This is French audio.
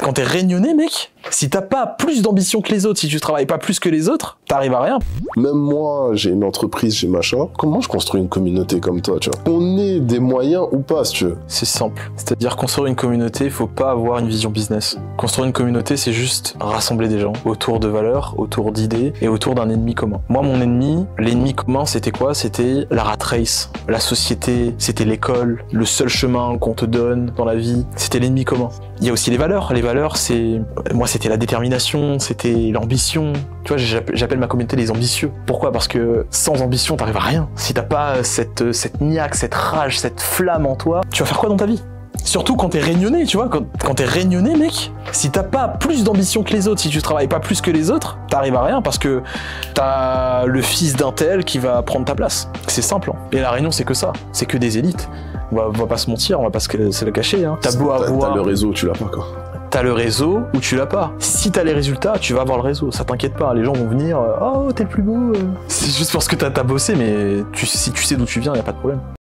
Quand t'es réunionnais, mec, si t'as pas plus d'ambition que les autres, si tu travailles pas plus que les autres, t'arrives à rien. Même moi, j'ai une entreprise, j'ai machin. Comment je construis une communauté comme toi, tu vois? On ait des moyens ou pas, si tu veux. C'est simple. C'est-à-dire construire une communauté, faut pas avoir une vision business. Construire une communauté, c'est juste rassembler des gens autour de valeurs, autour d'idées et autour d'un ennemi commun. Moi, mon ennemi, l'ennemi commun, c'était quoi? C'était la rat race, la société, c'était l'école, le seul chemin qu'on te donne dans la vie. C'était l'ennemi commun. Il y a aussi les valeurs. Les valeurs, c'est... Moi, c'était la détermination, c'était l'ambition. Tu vois, j'appelle ma communauté les ambitieux. Pourquoi? Parce que sans ambition, t'arrives à rien. Si t'as pas cette niaque, cette rage, cette flamme en toi, tu vas faire quoi dans ta vie? Surtout quand t'es réunionnais, tu vois, quand t'es réunionnais, mec, si t'as pas plus d'ambition que les autres, si tu travailles pas plus que les autres, t'arrives à rien parce que t'as le fils d'un tel qui va prendre ta place. C'est simple, hein. Et la Réunion, c'est que ça, c'est que des élites. On va pas se mentir, on va pas se le cacher, hein. T'as beau avoir... T'as le réseau, tu l'as pas, quoi. T'as le réseau ou tu l'as pas. Si t'as les résultats, tu vas avoir le réseau. Ça t'inquiète pas, les gens vont venir. Oh, t'es le plus beau. C'est juste parce que t'as bossé, mais si tu sais d'où tu viens, y a pas de problème.